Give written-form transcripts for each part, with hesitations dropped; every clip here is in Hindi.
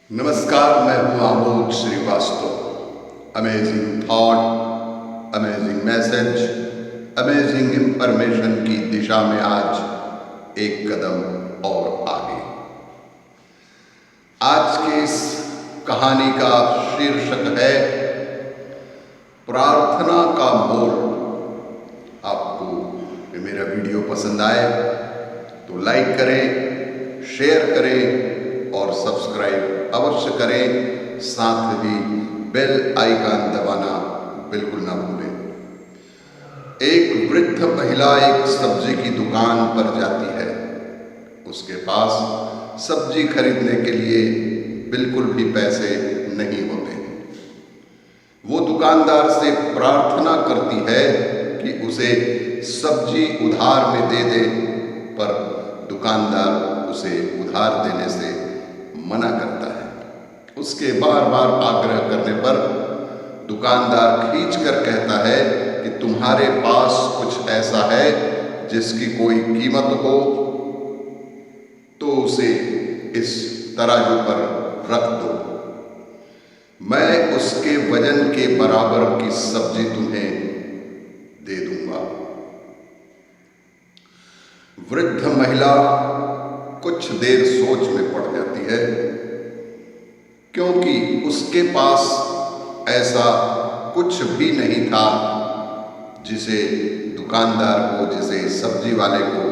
नमस्कार, मैं हूं Amod Shrivastava. Amazing thought, amazing message, amazing information की दिशा में आज एक कदम और आगे। आज की इस कहानी का शीर्षक है प्रार्थना का मोल। आपको मेरा वीडियो पसंद आए तो लाइक करें, शेयर करें और सब्सक्राइब अवश्य करें। साथ ही बेल आइकन दबाना बिल्कुल ना भूलें। एक वृद्ध महिला एक सब्जी की दुकान पर जाती है। उसके पास सब्जी खरीदने के लिए बिल्कुल भी पैसे नहीं होते। वो दुकानदार से प्रार्थना करती है कि उसे सब्जी उधार में दे दे, पर दुकानदार उसे उधार देने से मना करता है। उसके बार बार आग्रह करने पर दुकानदार खींचकर कहता है कि तुम्हारे पास कुछ ऐसा है जिसकी कोई कीमत हो तो उसे इस तराजू पर रख दो। मैं उसके वजन के बराबर की सब्जी तुम्हें दे दूंगा। वृद्ध महिला कुछ देर सोच में पड़ जाती है, क्योंकि उसके पास ऐसा कुछ भी नहीं था जिसे दुकानदार को, जिसे सब्जी वाले को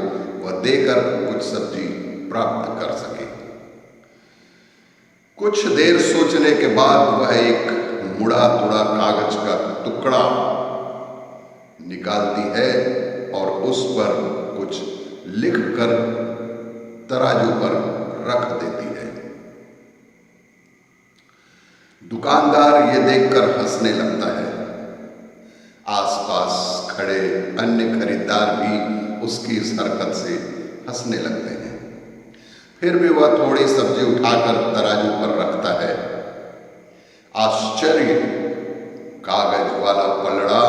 वह देकर कुछ सब्जी प्राप्त कर सके। कुछ देर सोचने के बाद वह एक मुड़ा तुड़ा कागज का टुकड़ा निकालती है और उस पर कुछ लिखकर तराजू पर रख देती है। दुकानदार ये देखकर हंसने लगता है। आसपास खड़े अन्य खरीदार भी उसकी इस हरकत से हंसने लगते हैं। फिर भी वह थोड़ी सब्जी उठाकर तराजू पर रखता है। आश्चर्य, कागज वाला पलड़ा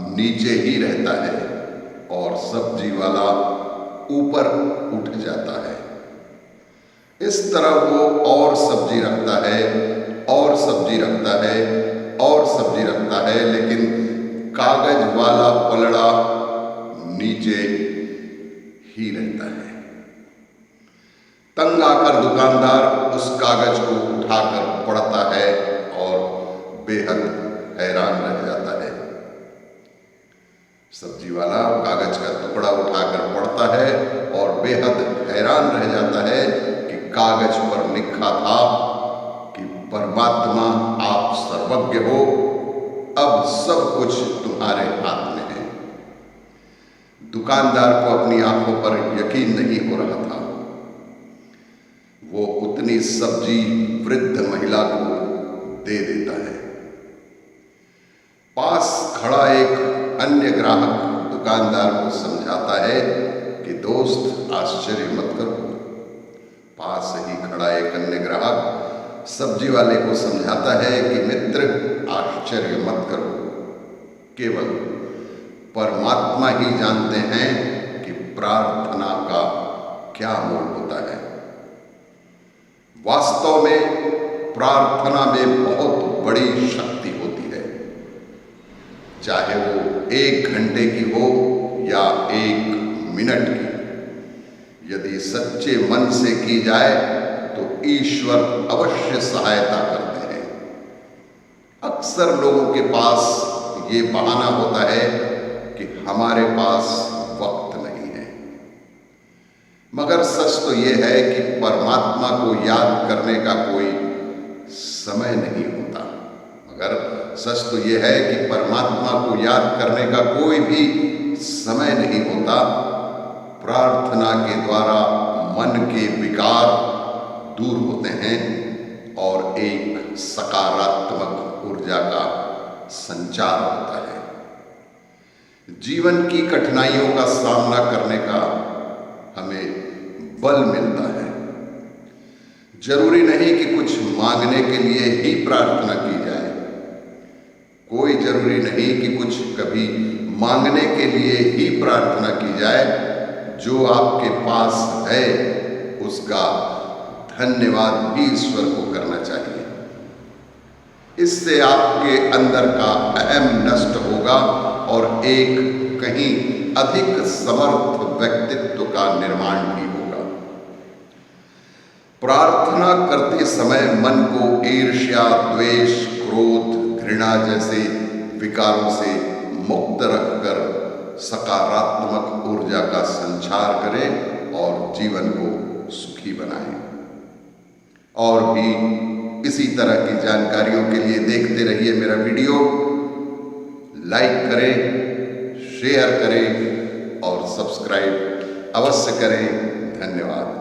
नीचे ही रहता है और सब्जी वाला ऊपर उठ जाता है। इस तरह वो और सब्जी रखता है और सब्जी रखता है और सब्जी रखता है, लेकिन कागज वाला पलड़ा नीचे ही रहता है। तंग आकर दुकानदार उस कागज को उठाकर पढ़ता है और बेहद हैरान रह जाता है। सब्जी वाला कागज का टुकड़ा उठाकर पढ़ता है और बेहद हैरान रह जाता है कि कागज पर लिखा था कि परमात्मा आप सर्वज्ञ हो, अब सब कुछ तुम्हारे हाथ में है। दुकानदार को अपनी आंखों पर यकीन नहीं हो रहा था। वो उतनी सब्जी वृद्ध महिला को दे देता है। पास खड़ा एक अन्य ग्राहक दुकानदार को समझाता है कि दोस्त, आश्चर्य मत करो। पास ही खड़ा एक अन्य ग्राहक सब्जी वाले को समझाता है कि मित्र, आश्चर्य मत करो। केवल परमात्मा ही जानते हैं कि प्रार्थना का क्या मोल होता है। वास्तव में प्रार्थना में बहुत बड़ी शक्ति होती है, चाहे वो 1 घंटे की हो या 1 मिनट की। यदि सच्चे मन से की जाए तो ईश्वर अवश्य सहायता करते हैं। अक्सर लोगों के पास ये बहाना होता है कि हमारे पास वक्त नहीं है, मगर सच तो ये है कि परमात्मा को याद करने का कोई समय नहीं होता। मगर सच तो ये है कि परमात्मा को याद करने का कोई भी समय नहीं होता। प्रार्थना के द्वारा मन के विकार दूर होते हैं और एक सकारात्मक ऊर्जा का संचार होता है। जीवन की कठिनाइयों का सामना करने का हमें बल मिलता है। जरूरी नहीं कि कुछ मांगने के लिए ही प्रार्थना की जाए। कोई जरूरी नहीं कि कुछ कभी मांगने के लिए ही प्रार्थना की जाए। जो आपके पास है उसका धन्यवाद भी ईश्वर को करना चाहिए। इससे आपके अंदर का अहम नष्ट होगा और एक कहीं अधिक समर्थ व्यक्तित्व का निर्माण भी होगा। प्रार्थना करते समय मन को ईर्ष्या, द्वेष, क्रोध, घृणा जैसे विकारों से मुक्त रखकर सकारात्मक ऊर्जा का संचार करें और जीवन को सुखी बनाएं। और भी इसी तरह की जानकारियों के लिए देखते रहिए मेरा वीडियो। लाइक करें, शेयर करें और सब्सक्राइब अवश्य करें। धन्यवाद।